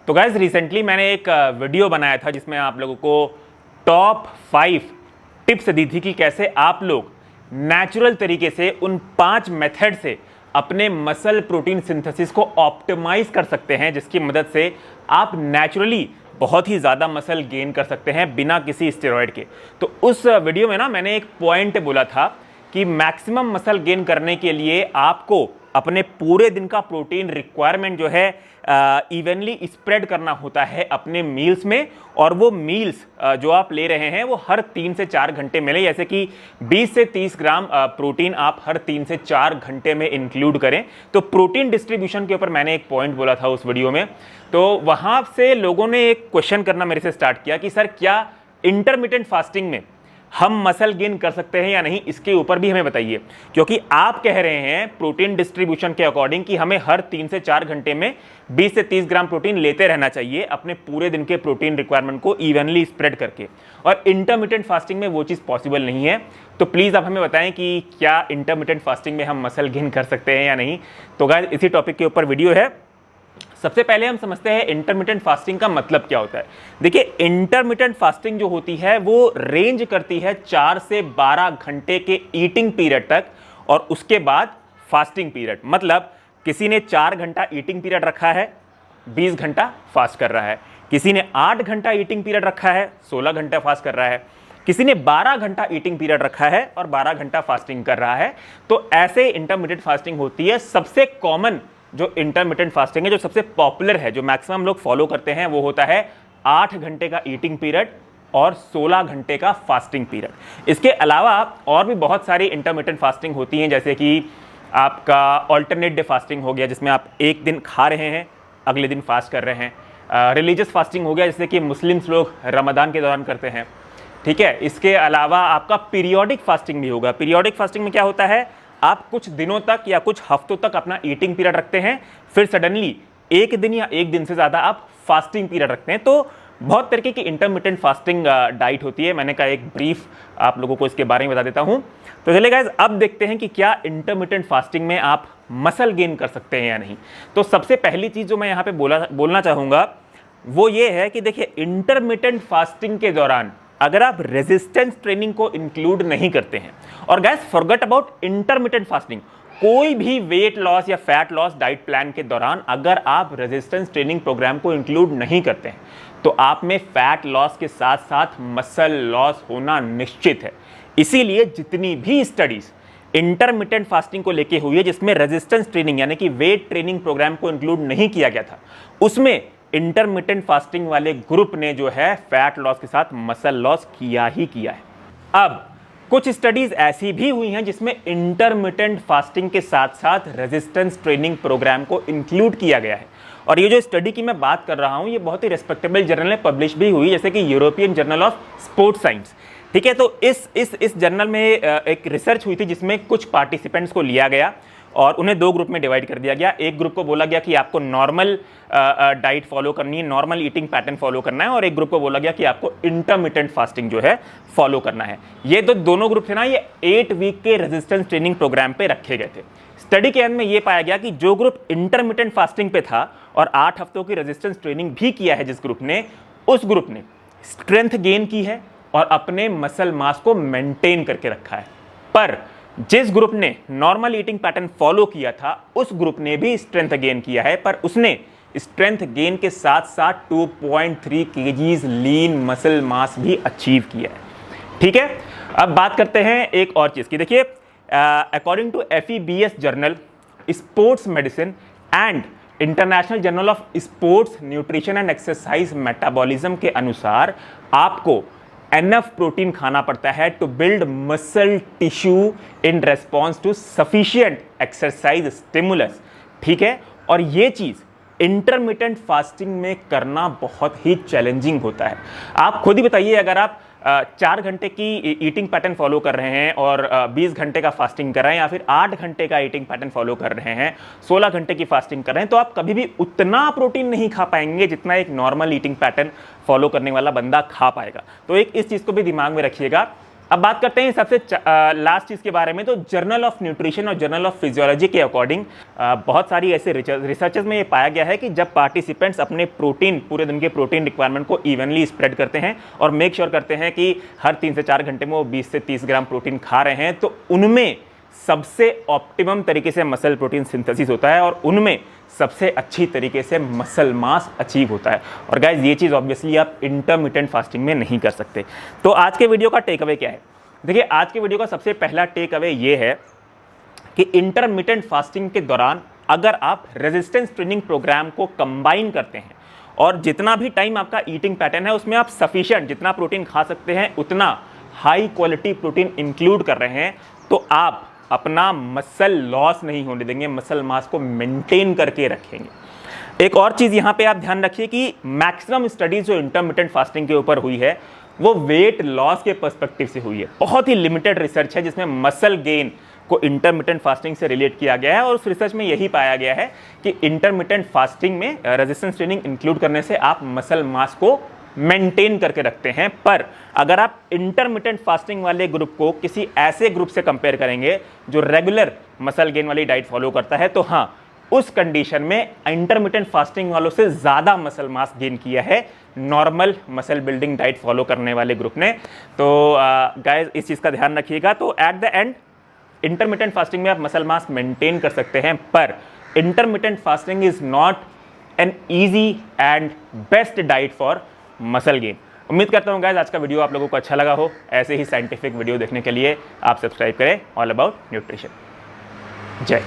तो guys recently मैंने एक वीडियो बनाया था जिसमें आप लोगों को टॉप 5 टिप्स दी थी कि कैसे आप लोग नेचुरल तरीके से उन 5 मेथड से अपने मसल प्रोटीन सिंथेसिस को ऑप्टिमाइज कर सकते हैं, जिसकी मदद से आप नेचुरली बहुत ही ज़्यादा मसल गेन कर सकते हैं बिना किसी स्टेरॉयड के। तो उस वीडियो में ना मैंने एक पॉइंट बोला था कि मैक्सिमम मसल गेन करने के लिए आपको अपने पूरे दिन का प्रोटीन रिक्वायरमेंट जो है इवनली स्प्रेड करना होता है अपने मील्स में, और वो मील्स जो आप ले रहे हैं वो हर 3 से 4 घंटे में ले, जैसे कि 20 से 30 ग्राम प्रोटीन आप हर 3 से 4 घंटे में इंक्लूड करें। तो प्रोटीन डिस्ट्रीब्यूशन के ऊपर मैंने एक पॉइंट बोला था उस वीडियो में। तो वहां से लोगों ने एक क्वेश्चन करना मेरे से स्टार्ट किया कि सर क्या इंटरमिटेंट फास्टिंग में हम मसल गेन कर सकते हैं या नहीं, इसके ऊपर भी हमें बताइए, क्योंकि आप कह रहे हैं प्रोटीन डिस्ट्रीब्यूशन के अकॉर्डिंग कि हमें हर 3 से 4 घंटे में 20 से 30 ग्राम प्रोटीन लेते रहना चाहिए अपने पूरे दिन के प्रोटीन रिक्वायरमेंट को इवनली स्प्रेड करके, और इंटरमिटेंट फास्टिंग में वो चीज़ पॉसिबल नहीं है। तो प्लीज़ आप हमें बताएं कि क्या इंटरमिटेंट फास्टिंग में हम मसल गेन कर सकते हैं या नहीं। तो गाइस इसी टॉपिक के ऊपर वीडियो है। सबसे पहले हम समझते हैं इंटरमिटेंट फास्टिंग का मतलब क्या होता है। देखिए, इंटरमिटेंट फास्टिंग जो होती है वो रेंज करती है 4 से 12 घंटे के ईटिंग पीरियड तक, और उसके बाद फास्टिंग पीरियड। मतलब किसी ने 4 घंटा ईटिंग पीरियड रखा है, 20 घंटा फास्ट कर रहा है। किसी ने 8 घंटा ईटिंग पीरियड रखा है, 16 घंटा फास्ट कर रहा है। किसी ने 12 घंटा ईटिंग पीरियड रखा है और 12 घंटा फास्टिंग कर रहा है। तो ऐसे इंटरमिटेंट फास्टिंग होती है। सबसे कॉमन जो इंटरमिटेंट फास्टिंग है, जो सबसे पॉपुलर है, जो मैक्सिमम लोग फॉलो करते हैं, वो होता है 8 घंटे का ईटिंग पीरियड और 16 घंटे का फास्टिंग पीरियड। इसके अलावा और भी बहुत सारी इंटरमिटेंट फास्टिंग होती हैं, जैसे कि आपका ऑल्टरनेट डे फास्टिंग हो गया, जिसमें आप एक दिन खा रहे हैं अगले दिन फास्ट कर रहे हैं। रिलीजियस फास्टिंग हो गया, जैसे कि मुस्लिम्स लोग रमदान के दौरान करते हैं। ठीक है, इसके अलावा आपका पीरियोडिक फास्टिंग भी होगा। पीरियोडिक फास्टिंग में क्या होता है, आप कुछ दिनों तक या कुछ हफ्तों तक अपना ईटिंग पीरियड रखते हैं, फिर सडनली एक दिन या एक दिन से ज़्यादा आप फास्टिंग पीरियड रखते हैं। तो बहुत तरीके की इंटरमिटेंट फास्टिंग डाइट होती है। मैंने कहा एक ब्रीफ आप लोगों को इसके बारे में बता देता हूं। तो चलिए गाइस, अब देखते हैं कि क्या इंटरमिटेंट फास्टिंग में आप मसल गेन कर सकते हैं या नहीं। तो सबसे पहली चीज़ जो मैं यहाँ पे बोलना चाहूँगा वो ये है कि देखिए, इंटरमिटेंट फास्टिंग के दौरान अगर आप रेजिस्टेंस ट्रेनिंग को इंक्लूड नहीं करते हैं, और guys forget about intermittent fasting, कोई भी वेट लॉस या फैट लॉस डाइट प्लान के दौरान अगर आप रेजिस्टेंस ट्रेनिंग प्रोग्राम को इंक्लूड नहीं करते हैं तो आप में फैट लॉस के साथ साथ मसल लॉस होना निश्चित है। इसीलिए जितनी भी स्टडीज इंटरमिटेंट फास्टिंग को लेके हुई है, जिसमें रेजिस्टेंस ट्रेनिंग यानी कि वेट ट्रेनिंग प्रोग्राम को इंक्लूड नहीं किया गया था, उसमें इंटरमिटेंट फास्टिंग वाले ग्रुप ने जो है फैट लॉस के साथ मसल लॉस किया ही किया है। अब कुछ स्टडीज ऐसी भी हुई हैं जिसमें इंटरमिटेंट फास्टिंग के साथ साथ रेजिस्टेंस ट्रेनिंग प्रोग्राम को इंक्लूड किया गया है, और ये जो स्टडी की मैं बात कर रहा हूं ये बहुत ही रिस्पेक्टेबल जर्नल में पब्लिश भी हुई, जैसे कि European journal of sports science. ठीक है, तो इस जर्नल में एक रिसर्च हुई थी जिसमें कुछ पार्टिसिपेंट्स को लिया गया और उन्हें 2 ग्रुप में डिवाइड कर दिया गया। एक ग्रुप को बोला गया कि आपको नॉर्मल डाइट फॉलो करनी है, नॉर्मल ईटिंग पैटर्न फॉलो करना है, और एक ग्रुप को बोला गया कि आपको इंटरमिटेंट फास्टिंग जो है फॉलो करना है। ये दोनों ग्रुप थे ना, ये 8 वीक के रेजिस्टेंस ट्रेनिंग प्रोग्राम पे रखे गए थे। स्टडी के अंत में ये पाया गया कि जो ग्रुप इंटरमिटेंट फास्टिंग पे था और 8 हफ्तों की रेजिस्टेंस ट्रेनिंग भी किया है जिस ग्रुप ने, उस ग्रुप ने स्ट्रेंथ गेन की है और अपने मसल मास को मेंटेन करके रखा है। पर जिस ग्रुप ने नॉर्मल ईटिंग पैटर्न फॉलो किया था उस ग्रुप ने भी स्ट्रेंथ गेन किया है, पर उसने स्ट्रेंथ गेन के साथ साथ 2.3 kgs लीन मसल मास भी अचीव किया है। ठीक है, अब बात करते हैं एक और चीज की। देखिए, according to FEBS journal sports medicine and international journal of sports nutrition and exercise metabolism के अनुसार आपको एनफ प्रोटीन खाना पड़ता है to build muscle tissue in response to sufficient exercise stimulus. ठीक है, और ये चीज इंटरमिटेंट फास्टिंग में करना बहुत ही चैलेंजिंग होता है। आप खुद ही बताइए, अगर आप 4 घंटे की ईटिंग पैटर्न फॉलो कर रहे हैं और 20 घंटे का फास्टिंग कर रहे हैं, या फिर 8 घंटे का ईटिंग पैटर्न फॉलो कर रहे हैं, 16 घंटे की फास्टिंग कर रहे हैं, तो आप कभी भी उतना प्रोटीन नहीं खा पाएंगे जितना एक नॉर्मल ईटिंग पैटर्न फॉलो करने वाला बंदा खा पाएगा। तो एक इस चीज़ को भी दिमाग में रखिएगा अब बात करते हैं सबसे लास्ट चीज़ के बारे में। तो जर्नल ऑफ न्यूट्रिशन और जर्नल ऑफ फिजियोलॉजी के अकॉर्डिंग बहुत सारी ऐसे रिसर्चेस में ये पाया गया है कि जब पार्टिसिपेंट्स अपने प्रोटीन, पूरे दिन के प्रोटीन रिक्वायरमेंट को इवनली स्प्रेड करते हैं और मेक श्योर करते हैं कि हर 3 से 4 घंटे में वो 20 से 30 ग्राम प्रोटीन खा रहे हैं, तो उनमें सबसे ऑप्टिमम तरीके से मसल प्रोटीन सिंथेसिस होता है और उनमें सबसे अच्छी तरीके से मसल मास अचीव होता है। और गाइज ये चीज़ ऑब्वियसली आप इंटरमिटेंट फास्टिंग में नहीं कर सकते। तो आज के वीडियो का टेक अवे क्या है? देखिए, आज के वीडियो का सबसे पहला टेक अवे ये है कि इंटरमिटेंट फास्टिंग के दौरान अगर आप रेजिस्टेंस ट्रेनिंग प्रोग्राम को कंबाइन करते हैं और जितना भी टाइम आपका ईटिंग पैटर्न है उसमें आप सफिशिएंट जितना प्रोटीन खा सकते हैं उतना हाई क्वालिटी प्रोटीन इंक्लूड कर रहे हैं, तो आप अपना मसल लॉस नहीं होने देंगे, मसल मास को मेंटेन करके रखेंगे। एक और चीज़ यहाँ पे आप ध्यान रखिए कि मैक्सिमम स्टडीज जो इंटरमिटेंट फास्टिंग के ऊपर हुई है वो वेट लॉस के पर्सपेक्टिव से हुई है। बहुत ही लिमिटेड रिसर्च है जिसमें मसल गेन को इंटरमिटेंट फास्टिंग से रिलेट किया गया है और उस रिसर्च में यही पाया गया है कि इंटरमिटेंट फास्टिंग में रेजिस्टेंस ट्रेनिंग इंक्लूड करने से आप मसल मास को मेंटेन करके रखते हैं। पर अगर आप इंटरमिटेंट फास्टिंग वाले ग्रुप को किसी ऐसे ग्रुप से कंपेयर करेंगे जो रेगुलर मसल गेन वाली डाइट फॉलो करता है, तो हाँ, उस कंडीशन में इंटरमिटेंट फास्टिंग वालों से ज़्यादा मसल मास गेन किया है normal muscle building diet follow करने वाले ग्रुप ने। तो गाइस इस चीज़ का ध्यान रखिएगा। तो at the end intermittent fasting में आप मसल मास मेंटेन कर सकते हैं, पर intermittent fasting is not an easy and best diet for muscle gain. उम्मीद करता हूँ गाइस आज का वीडियो आप लोगों को अच्छा लगा हो। ऐसे ही साइंटिफिक वीडियो देखने के लिए आप सब्सक्राइब करें ऑल अबाउट न्यूट्रिशन। जय